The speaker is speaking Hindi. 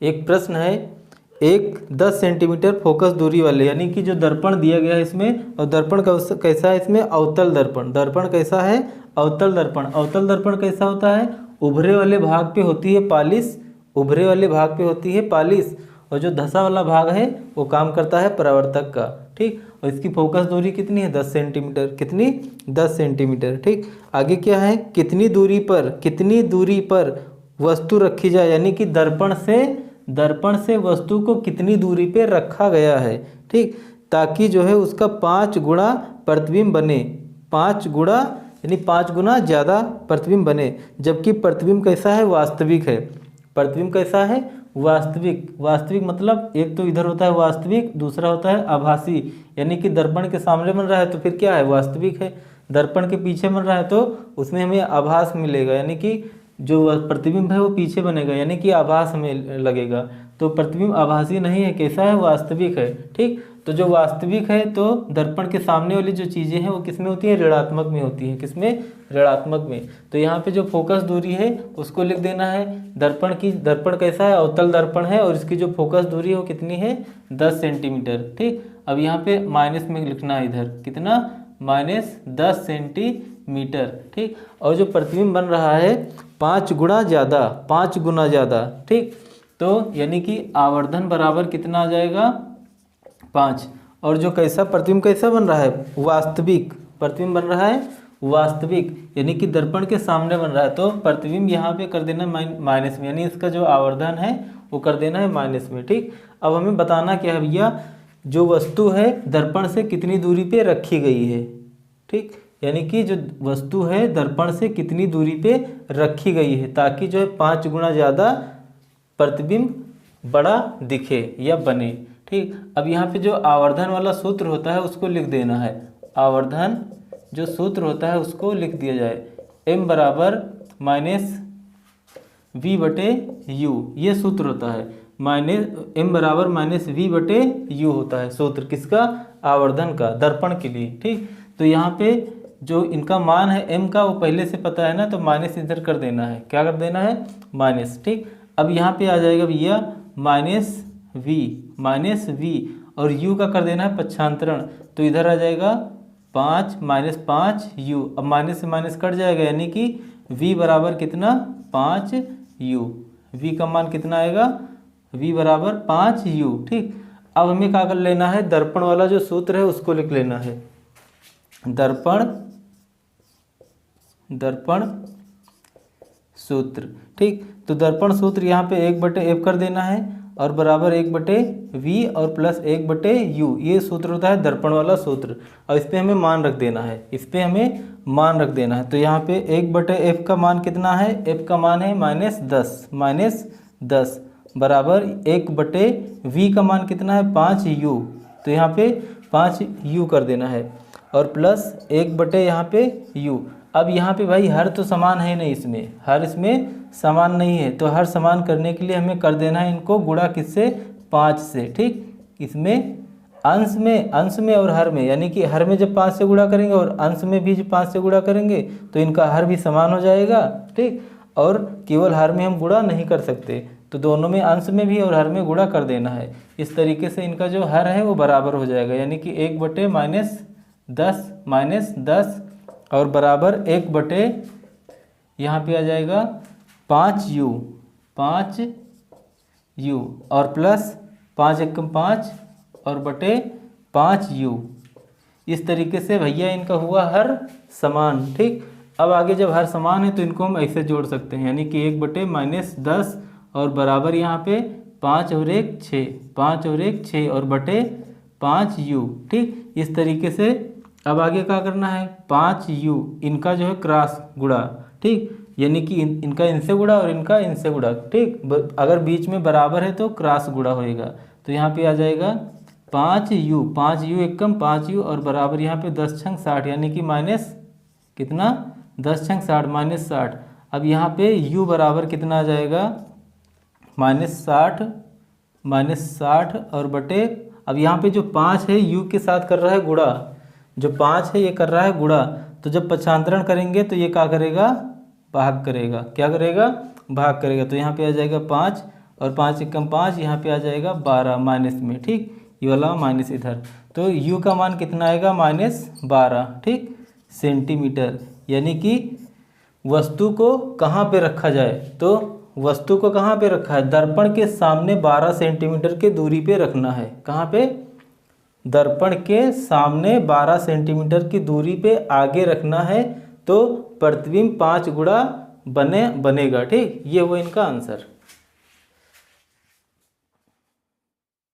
एक प्रश्न है, एक 10 सेंटीमीटर फोकस दूरी वाले, यानी कि जो दर्पण दिया गया है इसमें, और दर्पण कैसा है इसमें, अवतल दर्पण। दर्पण कैसा है, अवतल दर्पण। अवतल दर्पण कैसा होता है, उभरे वाले भाग पे होती है पालिश, उभरे वाले भाग पे होती है पालिश, और जो धंसा वाला भाग है वो काम करता है परावर्तक का। ठीक, और इसकी फोकस दूरी कितनी है, 10 सेंटीमीटर। कितनी, 10 सेंटीमीटर। ठीक, आगे क्या है, कितनी दूरी पर वस्तु रखी जाए, यानी कि दर्पण से वस्तु को कितनी दूरी पे रखा गया है। ठीक, ताकि जो है उसका 5 गुना प्रतिबिंब बने, 5 गुना यानी 5 गुना ज़्यादा प्रतिबिंब बने। जबकि प्रतिबिंब कैसा है, वास्तविक है। प्रतिबिंब कैसा है, वास्तविक। वास्तविक मतलब एक तो इधर होता है वास्तविक, दूसरा होता है आभासी। यानी कि दर्पण के सामने बन रहा है तो फिर क्या है, वास्तविक है। दर्पण के पीछे बन रहा है तो उसमें हमें आभास मिलेगा, यानी कि जो प्रतिबिंब है वो पीछे बनेगा, यानी कि आभास में लगेगा। तो प्रतिबिंब आभासी नहीं है, कैसा है, वास्तविक है। ठीक, तो जो वास्तविक है तो दर्पण के सामने वाली जो चीज़ें हैं वो किसमें होती है, ऋणात्मक में होती है। किसमें, ऋणात्मक में। तो यहाँ पे जो फोकस दूरी है उसको लिख देना है। दर्पण कैसा है, अवतल दर्पण है, और इसकी जो फोकस दूरी है वो कितनी है, 10 सेंटीमीटर। ठीक, अब यहाँ पे माइनस में लिखना है, इधर कितना, -10 सेंटीमीटर। ठीक, और जो प्रतिबिंब बन रहा है 5 गुना ज़्यादा, 5 गुना ज़्यादा। ठीक, तो यानी कि आवर्धन बराबर कितना आ जाएगा, 5। और जो कैसा प्रतिबिंब कैसा बन रहा है, वास्तविक। प्रतिबिंब बन रहा है वास्तविक, यानी कि दर्पण के सामने बन रहा है, तो प्रतिबिंब यहाँ पे कर देना माइनस में, यानी इसका जो आवर्धन है वो कर देना है माइनस में। ठीक, अब हमें बताना क्या है भैया, जो वस्तु है दर्पण से कितनी दूरी पे रखी गई है। ठीक, यानी कि जो वस्तु है दर्पण से कितनी दूरी पे रखी गई है, ताकि जो है 5 गुना ज़्यादा प्रतिबिंब बड़ा दिखे या बने। ठीक, अब यहाँ पे जो आवर्धन वाला सूत्र होता है उसको लिख देना है। आवर्धन जो सूत्र होता है उसको लिख दिया जाए, m बराबर -v/u, ये सूत्र होता है। m बराबर -v/u होता है सूत्र, किसका, आवर्धन का, दर्पण के लिए। ठीक, तो यहाँ पे जो इनका मान है m का वो पहले से पता है ना, तो माइनस इधर कर देना है। क्या कर देना है, माइनस। ठीक, अब यहाँ पे आ जाएगा भैया -v, और u का कर देना है पक्षांतरण, तो इधर आ जाएगा 5 -5u। अब माइनस से माइनस कट जाएगा, यानी कि v बराबर कितना, 5u। v का मान कितना आएगा, v बराबर 5u। ठीक, अब हमें क्या कर लेना है, दर्पण वाला जो सूत्र है उसको लिख लेना है। दर्पण सूत्र। ठीक, तो दर्पण सूत्र यहाँ पे 1/f कर देना है, और बराबर 1/v और प्लस 1/u, ये सूत्र होता है दर्पण वाला सूत्र। और इस पर हमें मान रख देना है, इस पर हमें मान रख देना है। तो यहाँ पे 1/f का मान कितना है, f का मान है -10 बराबर 1/v का मान कितना है, 5u। तो यहाँ पे 5u कर देना है, और प्लस 1/, यहाँ पे u। अब यहाँ पे भाई हर तो समान है नहीं, इसमें हर इसमें समान नहीं है, तो हर समान करने के लिए हमें कर देना है इनको गुणा किससे, 5 से। ठीक, इसमें अंश में और हर में, यानी कि हर में जब 5 से गुणा करेंगे और अंश में भी जब 5 से गुणा करेंगे तो इनका हर भी समान हो जाएगा। ठीक, और केवल हर में हम गुणा नहीं कर सकते, तो दोनों में, अंश में भी और हर में गुणा कर देना है। इस तरीके से इनका जो हर है वो बराबर हो जाएगा, यानी कि 1/-10 और बराबर 1/, यहाँ पे आ जाएगा 5u और प्लस 5 एकम 5 और बटे 5u। इस तरीके से भैया इनका हुआ हर समान। ठीक, अब आगे जब हर समान है तो इनको हम ऐसे जोड़ सकते हैं, यानी कि 1/-10 और बराबर यहाँ पे 5 और 1 6, 5 और 1 6 और बटे 5u। ठीक, इस तरीके से अब आगे क्या करना है, 5u इनका जो है क्रॉस गुणा। ठीक, यानी कि इनका इनसे गुणा और इनका इनसे गुणा। ठीक, अगर बीच में बराबर है तो क्रॉस गुणा होएगा, तो यहाँ पे आ जाएगा 5u एकम 5u और बराबर यहाँ पे 10 छंग 60, यानी कि माइनस कितना, 10 छंग 60 -60। अब यहाँ पे u बराबर कितना आ जाएगा, -60 और बटे, अब यहाँ पे जो 5 है u के साथ कर रहा है गुणा, जो 5 है ये कर रहा है गुणा, तो जब पक्षांतरण करेंगे तो ये क्या करेगा, भाग करेगा। क्या करेगा, भाग करेगा। तो यहाँ पे आ जाएगा 5 और 5 एकम 5, यहाँ पे आ जाएगा 12 माइनस में, ठीक, ये वाला माइनस इधर, तो u का मान कितना आएगा -12, ठीक, सेंटीमीटर। यानी कि वस्तु को कहाँ पे रखा जाए, तो वस्तु को कहाँ पे रखा है, दर्पण के सामने 12 सेंटीमीटर के दूरी पे रखना है। कहाँ पे, दर्पण के सामने 12 सेंटीमीटर की दूरी पे आगे रखना है, तो प्रतिबिंब 5 गुणा बनेगा, ठीक, ये वो इनका आंसर।